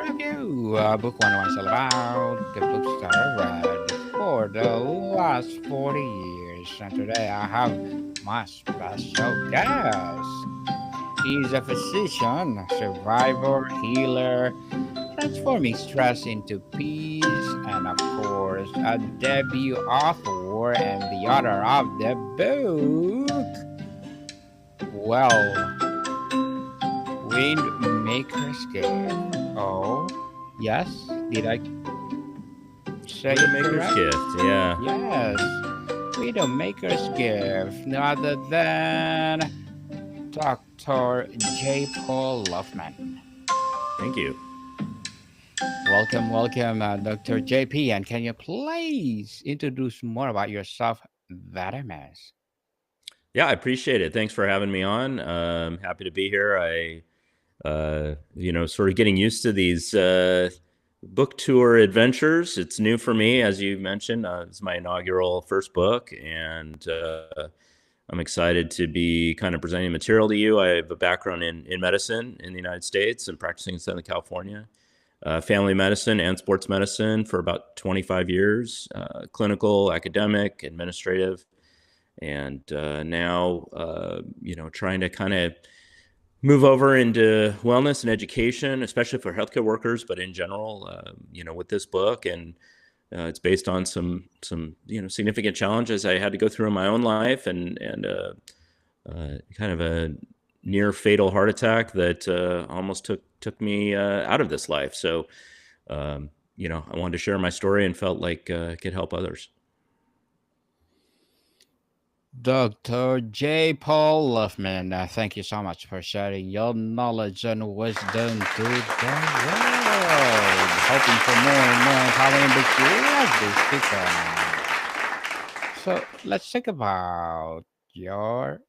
review. Book one was all about the books that I read for the last 40 years. And today I have my special guest. He's a physician, survivor, healer, transforming stress into peace, and of course, a debut author and the author of the book. Well, Windmaker's Gift. Oh, yes. Did I say it Widowmaker's correct? Gift. Yeah. Yes. Widowmaker's Gift. No other than Dr. J. Paul Luftman. Thank you. Welcome, Dr. JP. And can you please introduce more about yourself? That I miss. Yeah, I appreciate it. Thanks for having me on. Happy to be here. Sort of getting used to these book tour adventures. It's new for me, as you mentioned. It's my inaugural first book, and I'm excited to be kind of presenting material to you. I have a background in medicine in the United States and practicing in Southern California. Family medicine and sports medicine for about 25 years, clinical, academic, administrative, and now, trying to kind of move over into wellness and education, especially for healthcare workers, but in general, with this book. And it's based on some significant challenges I had to go through in my own life, and kind of a near fatal heart attack that almost took me out of this life. So, I wanted to share my story and felt like it could help others. Dr. J. Paul Luffman, thank you so much for sharing your knowledge and wisdom to the world. Hoping for more and more empowering books like this to come. So let's talk about your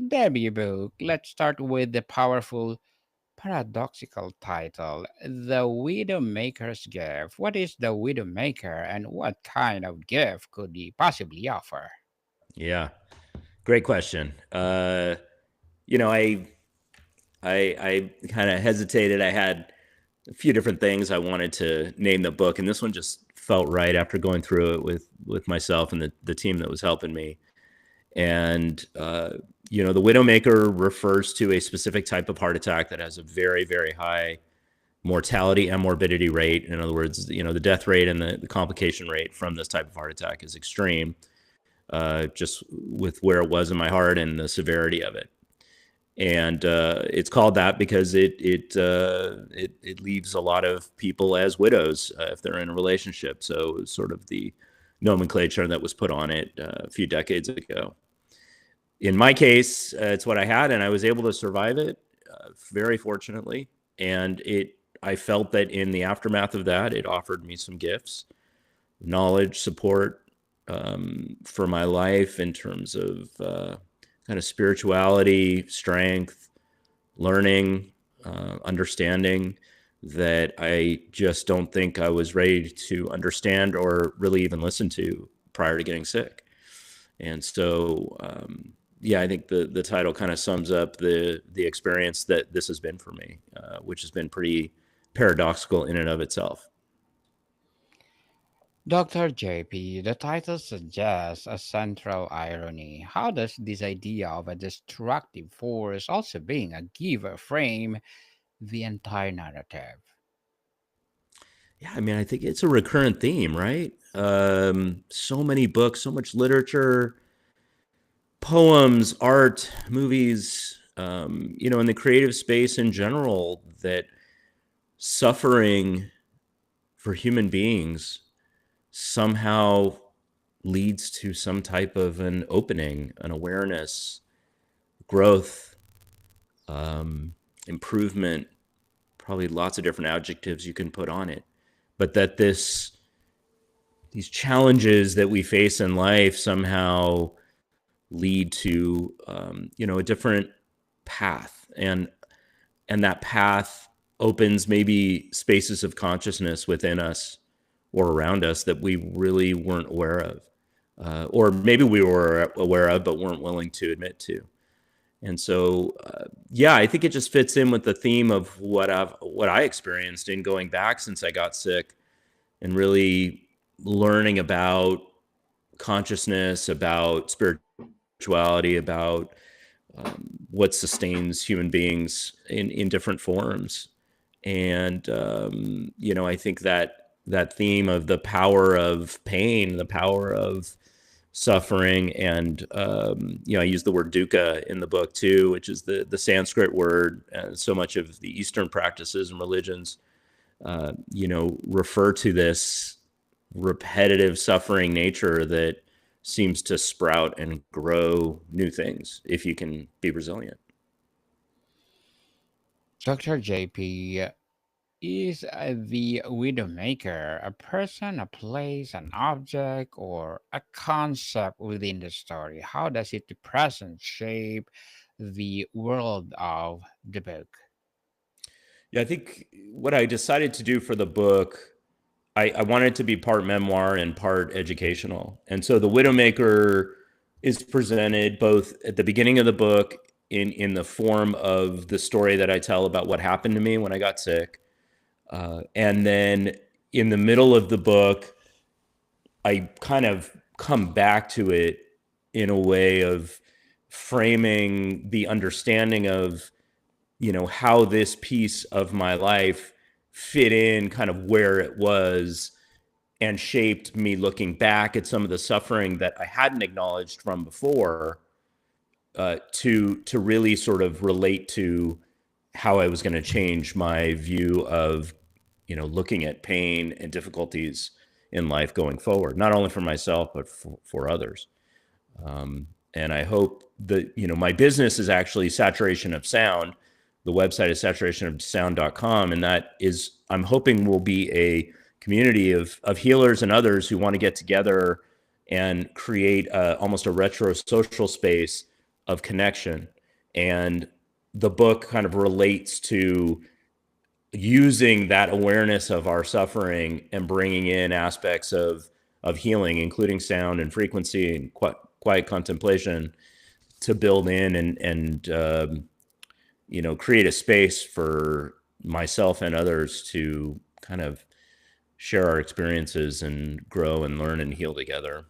debut book. Let's start with the powerful paradoxical title, The Widowmaker's Gift. What is the Widowmaker and what kind of gift could he possibly offer? Yeah, great question. You know, I I kind of hesitated. I had a few different things I wanted to name the book, and this one just felt right after going through it with myself and the team that was helping me. And the Widowmaker refers to a specific type of heart attack that has a very, very high mortality and morbidity rate. In other words, the death rate and the complication rate from this type of heart attack is extreme, just with where it was in my heart and the severity of it. And it's called that because it leaves a lot of people as widows if they're in a relationship. So it's sort of the nomenclature that was put on it a few decades ago. In my case, it's what I had, and I was able to survive it very fortunately. And I felt that in the aftermath of that, it offered me some gifts, knowledge, support for my life in terms of kind of spirituality, strength, learning, understanding that I just don't think I was ready to understand or really even listen to prior to getting sick. And so, I think the title kind of sums up the experience that this has been for me, which has been pretty paradoxical in and of itself. Dr. JP, the title suggests a central irony. How does this idea of a destructive force also being a giver frame the entire narrative? Yeah, I mean, I think it's a recurrent theme, right? So many books, so much literature, poems, art, movies, in the creative space in general, that suffering for human beings somehow leads to some type of an opening, an awareness, growth, improvement, probably lots of different adjectives you can put on it. But that these challenges that we face in life somehow lead to a different path, and that path opens maybe spaces of consciousness within us or around us that we really weren't aware of, or maybe we were aware of but weren't willing to admit to. And so, yeah, I think it just fits in with the theme of what I experienced in going back since I got sick and really learning about consciousness, about spirituality, about what sustains human beings in different forms. And I think that theme of the power of pain, the power of suffering, and I use the word dukkha in the book too, which is the Sanskrit word. So much of the Eastern practices and religions, refer to this repetitive suffering nature that seems to sprout and grow new things if you can be resilient. Dr. JP, is the Widowmaker a person, a place, an object, or a concept within the story? How does it present shape the world of the book? Yeah, I think what I decided to do for the book, I wanted it to be part memoir and part educational. And so the Widowmaker is presented both at the beginning of the book in the form of the story that I tell about what happened to me when I got sick. And then in the middle of the book, I kind of come back to it in a way of framing the understanding of, how this piece of my life fit in kind of where it was and shaped me looking back at some of the suffering that I hadn't acknowledged from before, to really sort of relate to how I was going to change my view of, looking at pain and difficulties in life going forward, not only for myself but for others. And I hope that, my business is actually Saturation of Sound. The website is saturationofsound.com. And that is, I'm hoping, will be a community of healers and others who want to get together and create almost a retro social space of connection. And the book kind of relates to using that awareness of our suffering and bringing in aspects of healing, including sound and frequency and quiet contemplation, to build in and create a space for myself and others to kind of share our experiences and grow and learn and heal together.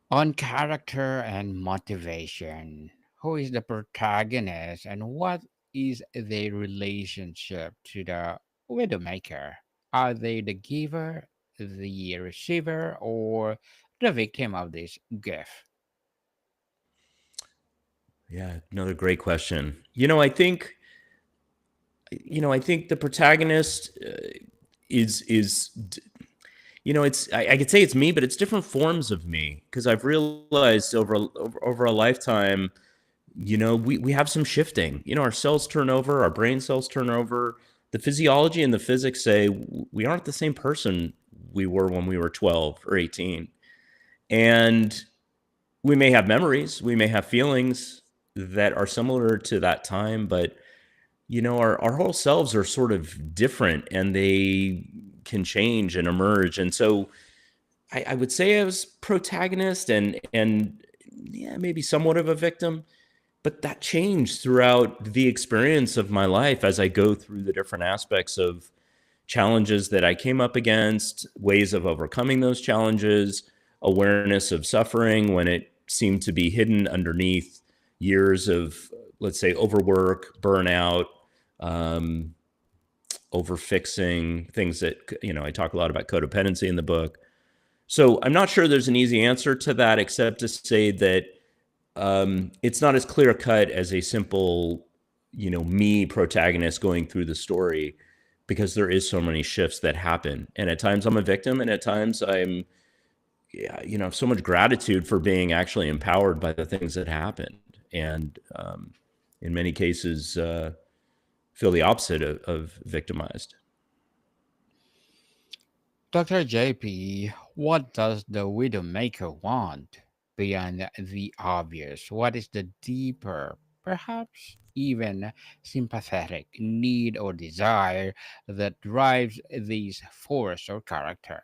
On character and motivation, who is the protagonist and what is their relationship to the Widowmaker? Are they the giver, the receiver, or the victim of this gift? Yeah, another great question. I think the protagonist is it's I could say it's me, but it's different forms of me, because I've realized over a lifetime, we have some shifting. Our cells turn over, our brain cells turn over. The physiology and the physics say we aren't the same person we were when we were 12 or 18. And we may have memories, we may have feelings that are similar to that time, but our whole selves are sort of different, and they can change and emerge. And so I would say I was protagonist and yeah, maybe somewhat of a victim, but that changed throughout the experience of my life as I go through the different aspects of challenges that I came up against, ways of overcoming those challenges, awareness of suffering when it seemed to be hidden underneath years of, let's say, overwork, burnout, um, overfixing, things that, I talk a lot about codependency in the book. So I'm not sure there's an easy answer to that, except to say that it's not as clear cut as a simple, me protagonist going through the story, because there is so many shifts that happen. And at times I'm a victim, and at times I'm, yeah, have so much gratitude for being actually empowered by the things that happened. And in many cases, feel the opposite of victimized. Dr. JP, what does the Widowmaker want beyond the obvious? What is the deeper, perhaps even sympathetic need or desire that drives these force or character?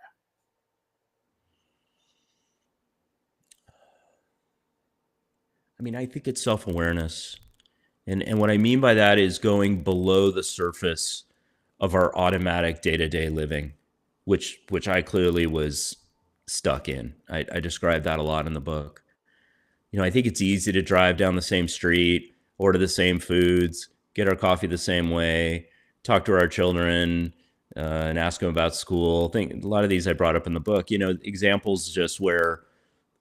I mean, I think it's self-awareness. And what I mean by that is going below the surface of our automatic day-to-day living, which I clearly was stuck in. I describe that a lot in the book. I think it's easy to drive down the same street, order the same foods, get our coffee the same way, talk to our children, and ask them about school. I think a lot of these I brought up in the book. Examples just where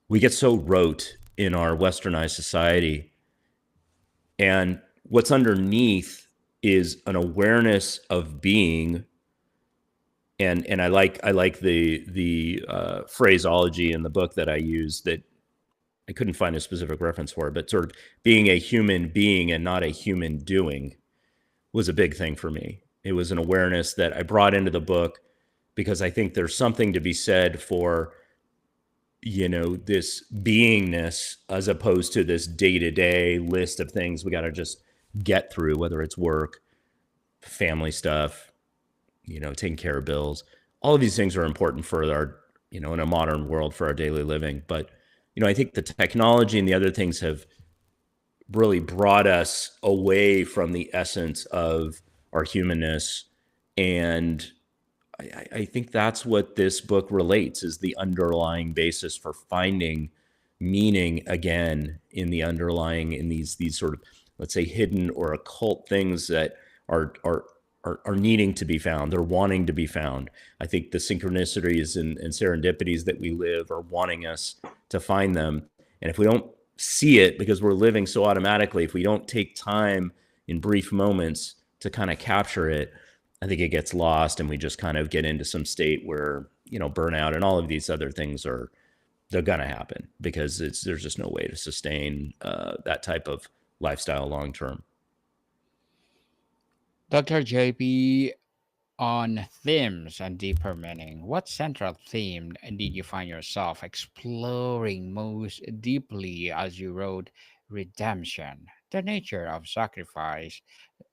we get so rote in our westernized society, and what's underneath is an awareness of being. And I like the phraseology in the book that I use that I couldn't find a specific reference for it, but sort of being a human being and not a human doing was a big thing for me. It was an awareness that I brought into the book because I think there's something to be said for, this beingness as opposed to this day-to-day list of things we got to just get through, whether it's work, family stuff, taking care of bills. All of these things are important for our, in a modern world for our daily living. But, I think the technology and the other things have really brought us away from the essence of our humanness. And I think that's what this book relates, is the underlying basis for finding meaning again in these sort of, let's say, hidden or occult things that are needing to be found. They're wanting to be found. I think the synchronicities and serendipities that we live are wanting us to find them. And if we don't see it because we're living so automatically, if we don't take time in brief moments to kind of capture it, I think it gets lost and we just kind of get into some state where, burnout and all of these other things they're going to happen because there's just no way to sustain that type of lifestyle long term. Dr. JP, on themes and deeper meaning, what central theme did you find yourself exploring most deeply as you wrote Redemption, the nature of sacrifice,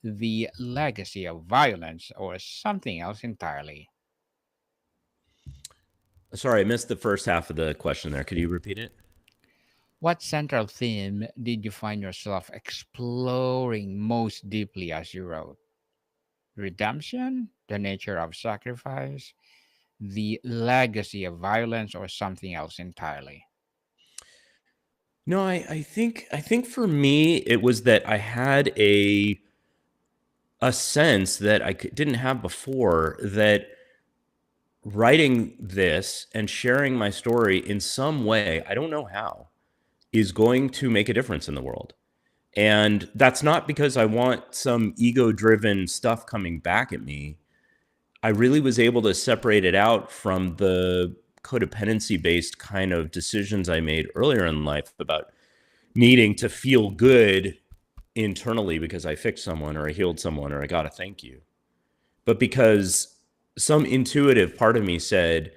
the legacy of violence, or something else entirely? Sorry, I missed the first half of the question there. Could you repeat it? What central theme did you find yourself exploring most deeply as you wrote Redemption, the nature of sacrifice, the legacy of violence, or something else entirely? No, I think for me it was that I had a sense that didn't have before, that writing this and sharing my story in some way, I don't know how, is going to make a difference in the world. And that's not because I want some ego-driven stuff coming back at me. I really was able to separate it out from the codependency-based kind of decisions I made earlier in life about needing to feel good internally because I fixed someone or I healed someone or I got a thank you. But because some intuitive part of me said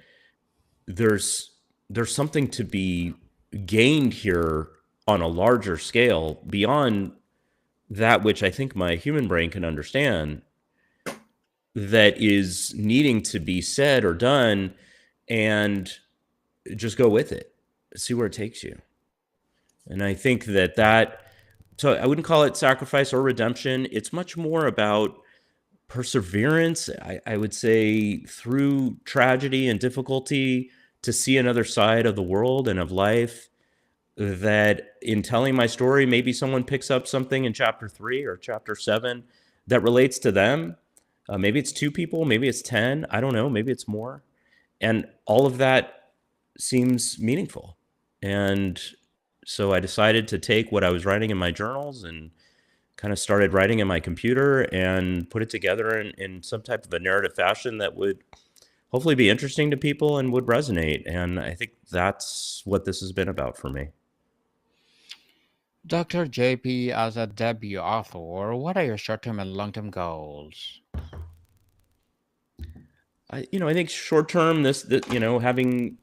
there's something to be gained here on a larger scale beyond that which I think my human brain can understand, that is needing to be said or done, and just go with it, see where it takes you. And I think so I wouldn't call it sacrifice or redemption. It's much more about perseverance, I would say, through tragedy and difficulty, to see another side of the world and of life, that in telling my story, maybe someone picks up something in chapter 3 or chapter 7 that relates to them. Maybe it's 2 people, maybe it's 10, I don't know, maybe it's more. And all of that seems meaningful. And so I decided to take what I was writing in my journals and kind of started writing in my computer and put it together in some type of a narrative fashion that would hopefully be interesting to people and would resonate. And I think that's what this has been about for me. Dr. JP, as a debut author, what are your short term and long term goals? I think short term, this having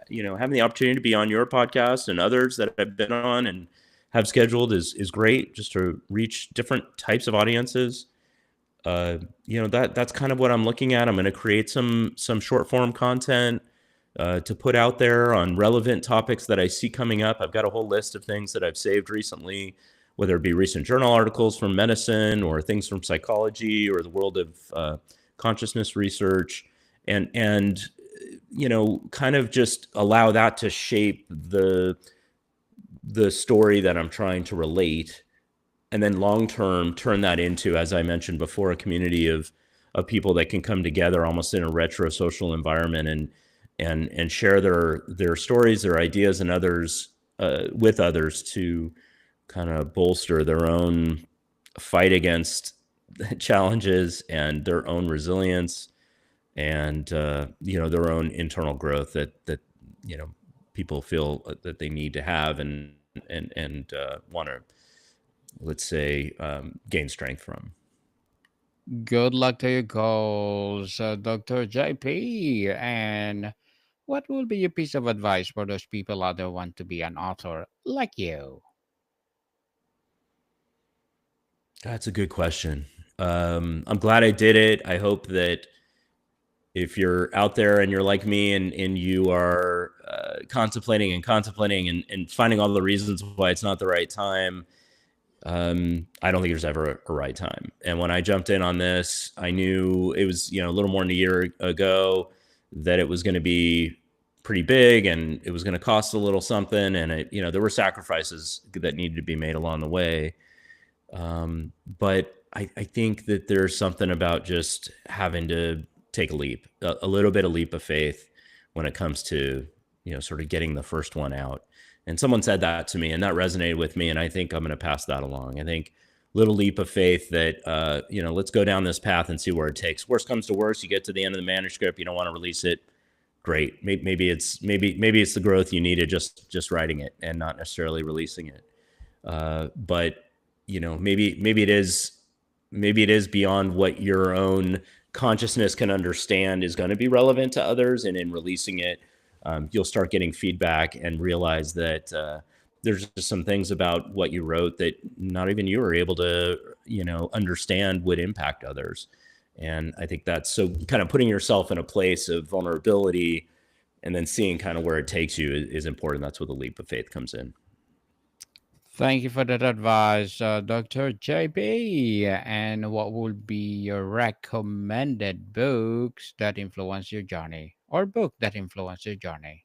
the opportunity to be on your podcast and others that I've been on and have scheduled is great, just to reach different types of audiences. That's kind of what I'm looking at. I'm going to create some short form content, to put out there on relevant topics that I see coming up. I've got a whole list of things that I've saved recently, whether it be recent journal articles from medicine or things from psychology or the world of consciousness research, and kind of just allow that to shape the story that I'm trying to relate, and then long term turn that into, as I mentioned before, a community of people that can come together almost in a retro social environment and share their stories, their ideas, and others with others to kind of bolster their own fight against challenges and their own resilience and their own internal growth that you know people feel that they need to have and want to, let's say, gain strength from. Good luck to your goals, Dr. JP. And what will be your piece of advice for those people out there who want to be an author like you? That's a good question. I'm glad I did it. I hope that if you're out there and you're like me and you are contemplating and finding all the reasons why it's not the right time, I don't think there's ever a right time. And when I jumped in on this, I knew it was, a little more than a year ago, that it was going to be pretty big and it was going to cost a little something. And there were sacrifices that needed to be made along the way. But I think that there's something about just having to take a leap, a little bit of leap of faith when it comes to, sort of getting the first one out. And someone said that to me and that resonated with me. And I think I'm going to pass that along. I think little leap of faith that, let's go down this path and see where it takes. Worst comes to worst, you get to the end of the manuscript, you don't want to release it. Great. Maybe it's the growth you needed, just writing it and not necessarily releasing it. But maybe it is beyond what your own consciousness can understand is going to be relevant to others. And in releasing it, you'll start getting feedback and realize that there's just some things about what you wrote that not even you were able to, understand would impact others. And I think that's so kind of putting yourself in a place of vulnerability and then seeing kind of where it takes you is important. That's where the leap of faith comes in. Thank you for that advice, Dr. JB. And what would be your recommended books that influence your journey or book that influence your journey?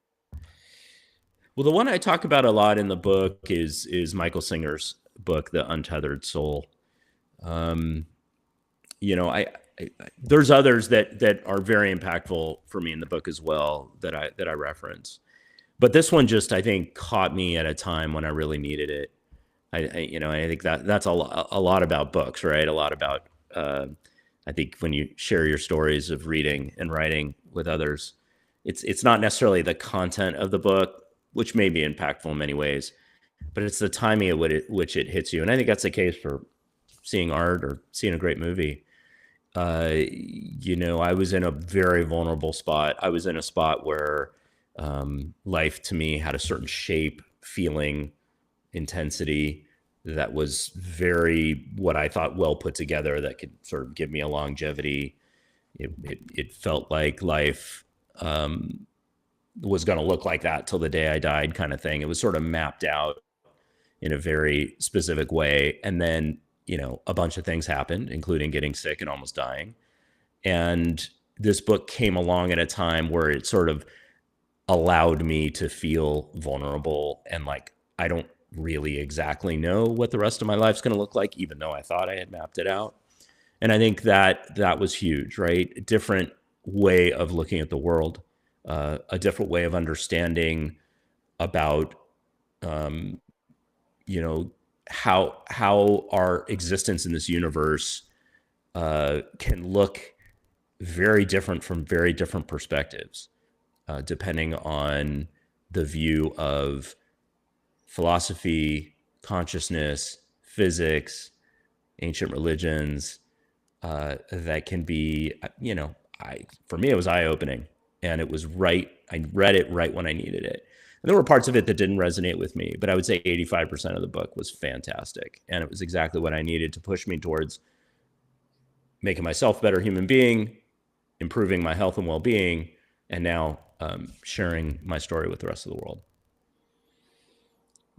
Well, the one I talk about a lot in the book is Michael Singer's book, The Untethered Soul. Um, I there's others that are very impactful for me in the book as well that I reference, but this one just, I think, caught me at a time when I really needed it. I think that's a lot about books, right? A lot about I think when you share your stories of reading and writing with others, it's not necessarily the content of the book, which may be impactful in many ways, but it's the timing at which it hits you. And I think that's the case for seeing art or seeing a great movie. I was in a very vulnerable spot. I was in a spot where life to me had a certain shape, feeling, intensity that was very, what I thought, well put together, that could sort of give me a longevity. It felt like life was going to look like that till the day I died, kind of thing. It was sort of mapped out in a very specific way. And then, a bunch of things happened, including getting sick and almost dying. And this book came along at a time where it sort of allowed me to feel vulnerable and like, I don't really exactly know what the rest of my life's going to look like, even though I thought I had mapped it out. And I think that was huge, right? A different way of looking at the world, a different way of understanding about, how our existence in this universe can look very different from very different perspectives, depending on the view of philosophy, consciousness, physics, ancient religions, that can be, for me, it was eye-opening, and it was right. I read it right when I needed it. And there were parts of it that didn't resonate with me, but I would say 85% of the book was fantastic. And it was exactly what I needed to push me towards making myself a better human being, improving my health and well-being, and now sharing my story with the rest of the world.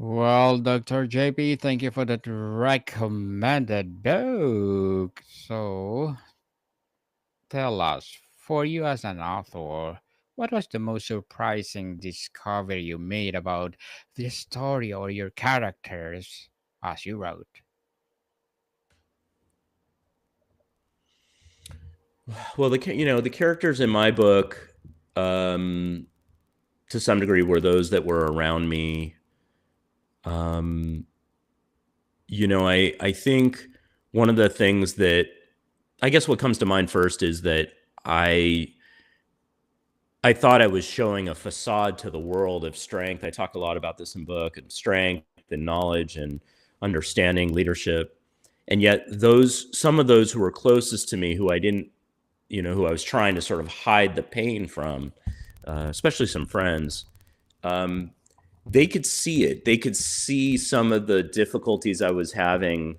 Well, Dr. JP, thank you for that recommended book. So, tell us, for you as an author, what was the most surprising discovery you made about this story or your characters as you wrote? Well, the characters in my book, um, to some degree, were those that were around me. Um, I think one of the things that I guess what comes to mind first is that I I thought I was showing a facade to the world of strength. I talk a lot about this in book and strength and knowledge and understanding leadership. And yet some of those who were closest to me, who I didn't, who I was trying to sort of hide the pain from, especially some friends, um, they could see it. They could see some of the difficulties I was having,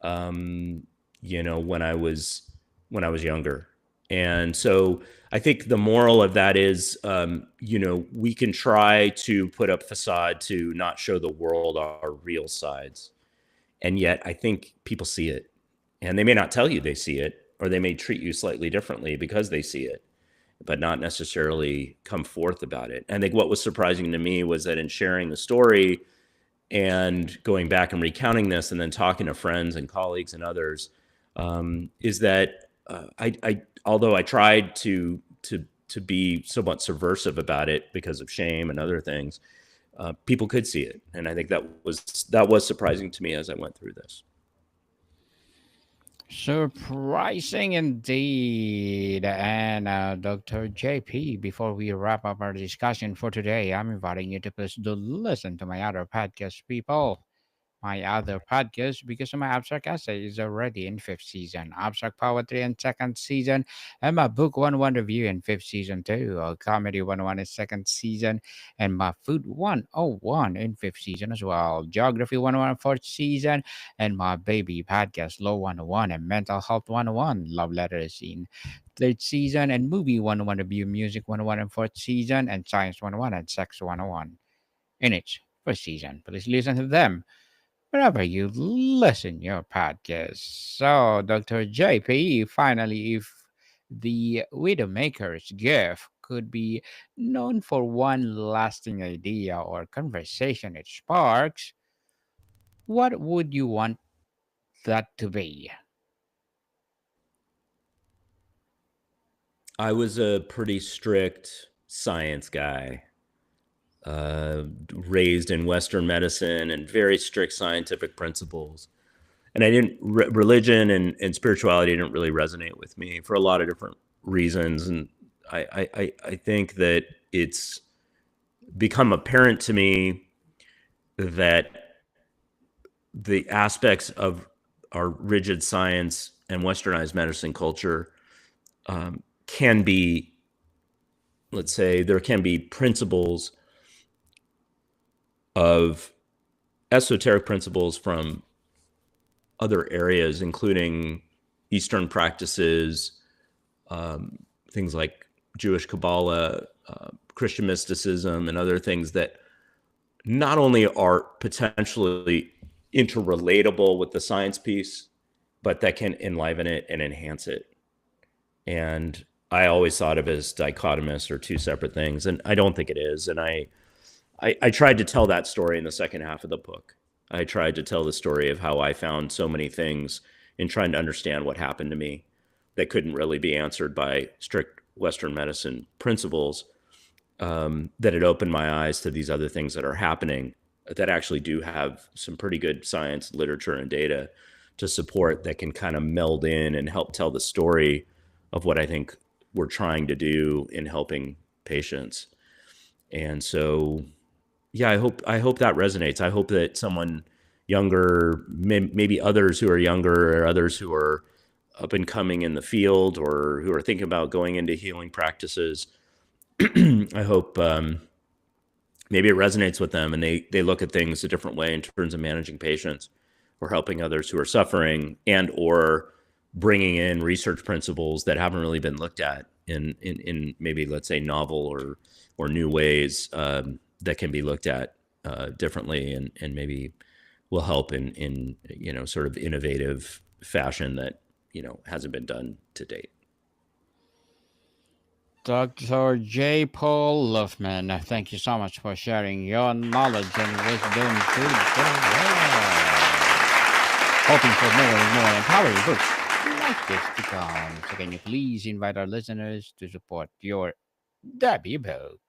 um, when I was younger. And so I think the moral of that is, we can try to put up facade to not show the world our real sides. And yet I think people see it, and they may not tell you they see it, or they may treat you slightly differently because they see it, but not necessarily come forth about it. I think what was surprising to me was that in sharing the story and going back and recounting this and then talking to friends and colleagues and others, is that although I tried to be somewhat subversive about it because of shame and other things, people could see it, and I think that was surprising to me as I went through this. Surprising indeed. And Dr. JP, before we wrap up our discussion for today, I'm inviting you to please do listen to my other podcast, people. My other podcast, because my abstract essay is already in fifth season, abstract poetry in second season, and my book 101 review in fifth season too, comedy 101 in second season, and my food 101 in fifth season as well, geography 101 in fourth season, and my baby podcast Low 101 and mental health 101, love letters in third season, and movie 101 review, music 101 in fourth season, and science 101 and sex 101 in each first season. Please listen to them wherever you listen your podcast. So, Dr. JP, finally, if the Widowmaker's gift could be known for one lasting idea or conversation it sparks, what would you want that to be? I was a pretty strict science guy, raised in Western medicine and very strict scientific principles. And I didn't, religion and spirituality didn't really resonate with me for a lot of different reasons. And I think that it's become apparent to me that the aspects of our rigid science and westernized medicine culture, can be, let's say, there can be principles of esoteric principles from other areas, including Eastern practices, um, things like Jewish Kabbalah, Christian mysticism, and other things that not only are potentially interrelatable with the science piece, but that can enliven it and enhance it. And I always thought of it as dichotomous or two separate things, and I don't think it is. And I tried to tell that story in the second half of the book. I tried to tell the story of how I found so many things in trying to understand what happened to me that couldn't really be answered by strict Western medicine principles, that it opened my eyes to these other things that are happening that actually do have some pretty good science, literature, and data to support, that can kind of meld in and help tell the story of what I think we're trying to do in helping patients. And so, yeah, I hope that resonates. I hope that someone younger, maybe others who are younger, or others who are up and coming in the field, or who are thinking about going into healing practices, I hope, maybe it resonates with them, and they look at things a different way in terms of managing patients or helping others who are suffering, and or bringing in research principles that haven't really been looked at in maybe, let's say, novel or new ways that can be looked at differently, and maybe will help in sort of innovative fashion that hasn't been done to date. Dr. J. Paul Luftman, thank you so much for sharing your knowledge and wisdom to the world. Hoping for more and more empowering books like this to come. So can you please invite our listeners to support your debut book?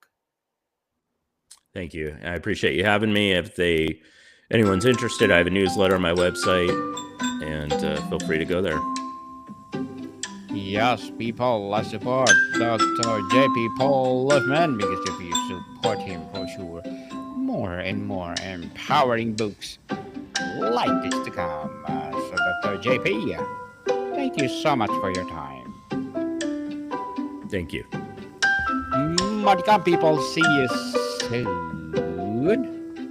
Thank you. I appreciate you having me. If anyone's interested, I have a newsletter on my website, and feel free to go there. Yes, people, I support Dr. J.P. Paul Luftman because if you support him for sure, more and more empowering books like this to come. So, Dr. J.P., thank you so much for your time. Thank you. Welcome, people. See you soon.